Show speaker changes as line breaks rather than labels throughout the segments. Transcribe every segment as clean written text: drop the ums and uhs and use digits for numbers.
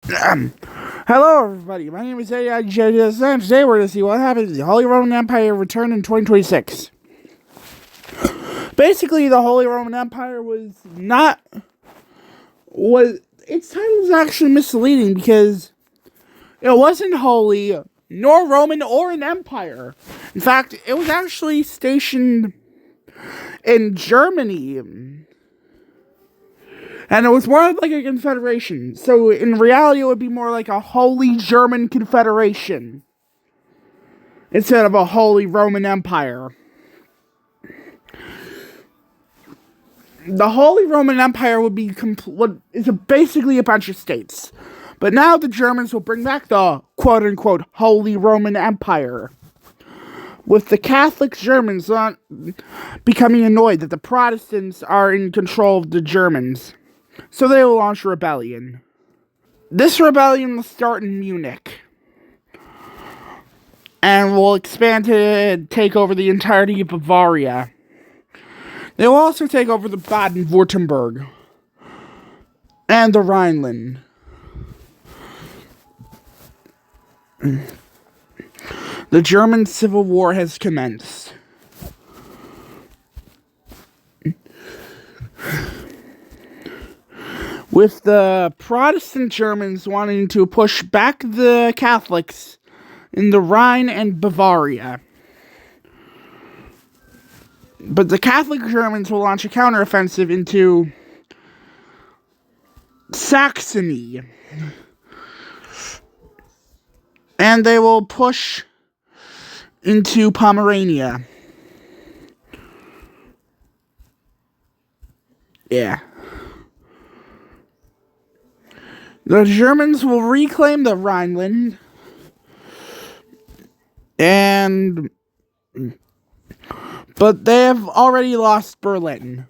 Hello, everybody. My name is ideologies, and today we're going to see what happens if the Holy Roman Empire returned in 2026. Basically, the Holy Roman Empire was not... its title was actually misleading because it wasn't holy, nor Roman, or an empire. In fact, it was actually stationed in Germany. And it was more like a confederation. So in reality, it would be more like a Holy German Confederation instead of a Holy Roman Empire. The Holy Roman Empire would be basically a bunch of states. But now the Germans will bring back the quote-unquote Holy Roman Empire, with the Catholic Germans not becoming annoyed that the Protestants are in control of the Germans. So they will launch a rebellion. This rebellion will start in Munich and will expand to take over the entirety of Bavaria. They will also take over the Baden-Württemberg and the Rhineland. The German Civil War has commenced. With the Protestant Germans wanting to push back the Catholics in the Rhine and Bavaria. But the Catholic Germans will launch a counteroffensive into Saxony. And they will push into Pomerania. Yeah. The Germans will reclaim the Rhineland. But they have already lost Berlin.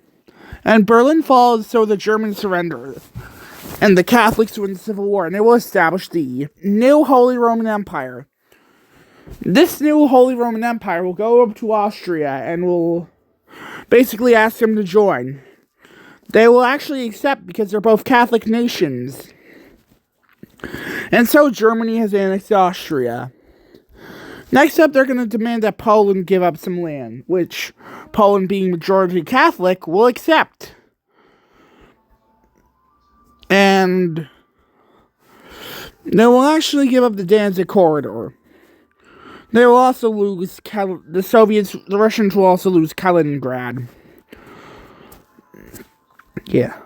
And Berlin falls, so the Germans surrender. And the Catholics win the Civil War, and they will establish the new Holy Roman Empire. This new Holy Roman Empire will go up to Austria and will basically ask them to join. They will actually accept because they're both Catholic nations. And so Germany has annexed Austria. Next up, they're going to demand that Poland give up some land, which Poland, being majority Catholic, will accept. And they will actually give up the Danzig corridor. They will also lose the Russians will also lose Kaliningrad. Yeah.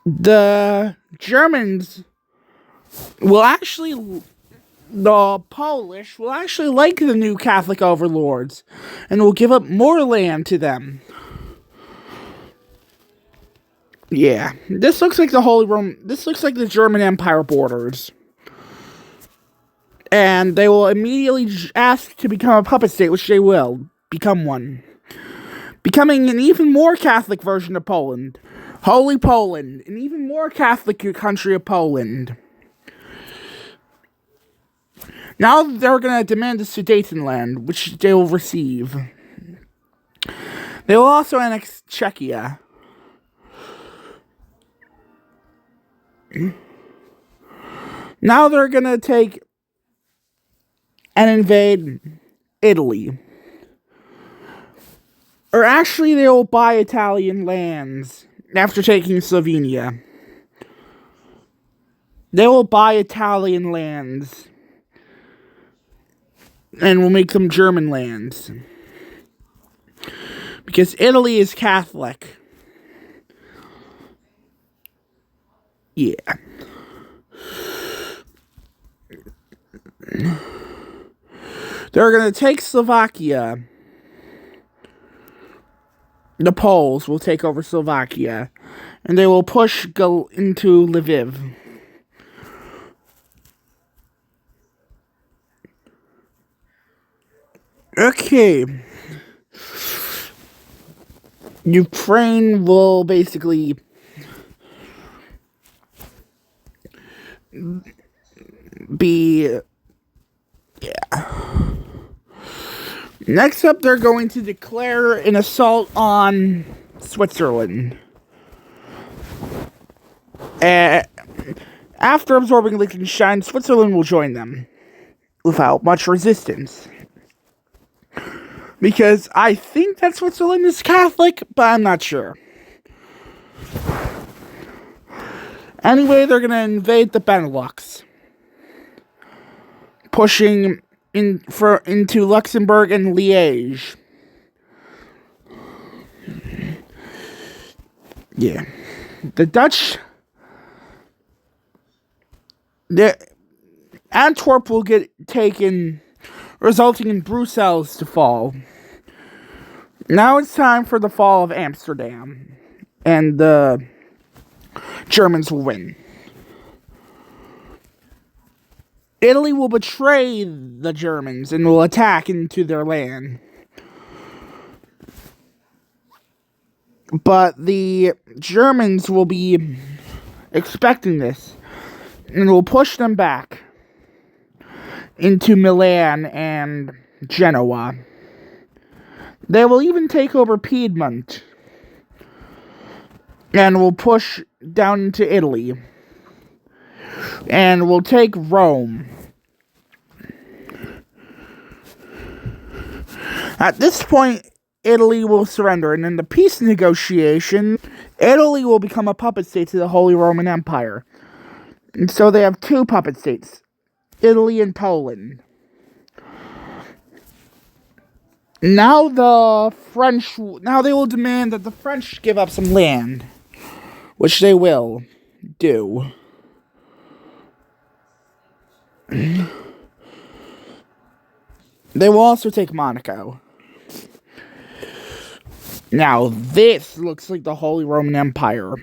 The Germans will actually... The Polish will actually like the new Catholic overlords and will give up more land to them. Yeah, this looks like this looks like the German Empire borders. And they will immediately ask to become a puppet state, which they will become one. Becoming an even more Catholic version of Poland. Holy Poland, an even more Catholic country of Poland. Now they're going to demand the Sudetenland, which they will receive. They will also annex Czechia. Now they're going to take and invade Italy. Or actually, they will buy Italian lands after taking Slovenia. They will buy Italian lands and will make them German lands. Because Italy is Catholic. Yeah. They're going to take Slovakia. The Poles will take over Slovakia. And they will go into Lviv. Okay. Ukraine will basically be... Yeah. Next up, they're going to declare an assault on Switzerland. Uh, After absorbing Liechtenstein, Switzerland will join them without much resistance. Because I think that Switzerland is Catholic, but I'm not sure. Anyway, they're going to invade the Benelux, pushing into Luxembourg and Liège. Yeah. The Dutch... Antwerp will get taken, resulting in Brussels to fall. Now it's time for the fall of Amsterdam, and the Germans will win. Italy will betray the Germans and will attack into their land. But the Germans will be expecting this and will push them back into Milan and Genoa. They will even take over Piedmont and will push down into Italy and will take Rome. At this point, Italy will surrender, and in the peace negotiation, Italy will become a puppet state to the Holy Roman Empire. And so they have two puppet states, Italy and Poland. Now they will demand that the French give up some land, which they will do. They will also take Monaco. Now, this looks like the Holy Roman Empire.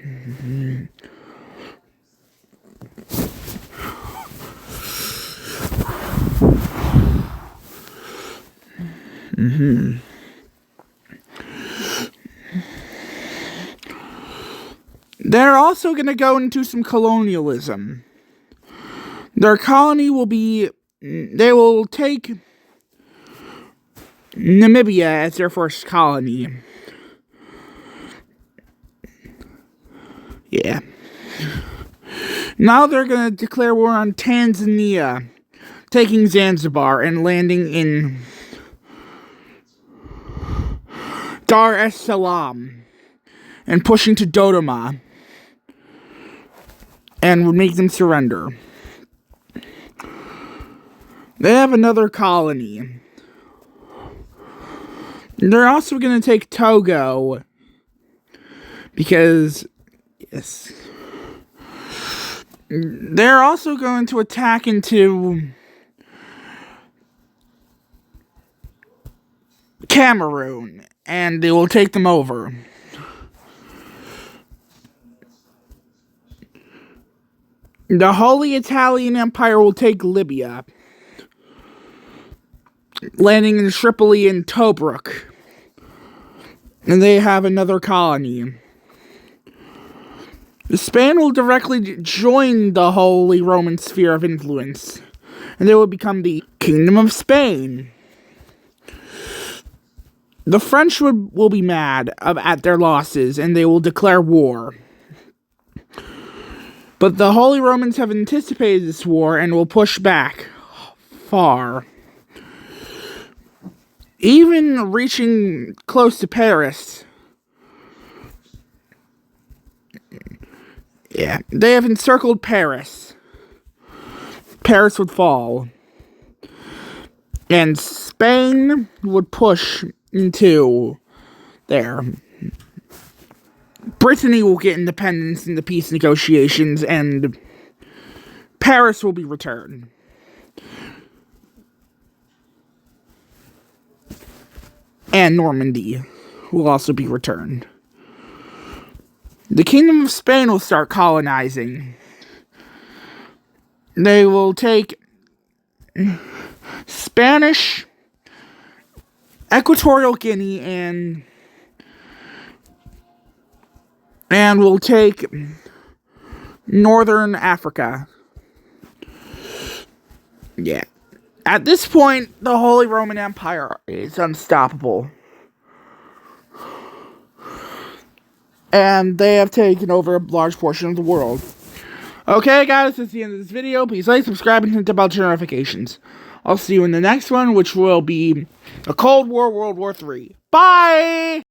They're also going to go into some colonialism. Their colony will be... They will take Namibia as their first colony. Yeah. Now they're going to declare war on Tanzania, taking Zanzibar and landing in Dar es Salaam and pushing to Dodoma and would make them surrender. They have another colony. They're also going to take Togo because, yes, they're also going to attack into Cameroon, and they will take them over. The Holy Italian Empire will take Libya, landing in Tripoli and Tobruk, and they have another colony. Spain will directly join the Holy Roman sphere of influence, and they will become the Kingdom of Spain. The French will be mad at their losses, and they will declare war. But the Holy Romans have anticipated this war and will push back far, even reaching close to Paris. Yeah, they have encircled Paris. Paris would fall. And Spain would push into there. Brittany will get independence in the peace negotiations, and Paris will be returned. And Normandy will also be returned. The Kingdom of Spain will start colonizing. They will take Spanish, Equatorial Guinea, and will take Northern Africa. Yeah. At this point, the Holy Roman Empire is unstoppable. And they have taken over a large portion of the world. Okay, guys, that's the end of this video. Please like, subscribe, and hit the bell to notifications. I'll see you in the next one, which will be a Cold War, World War III. Bye!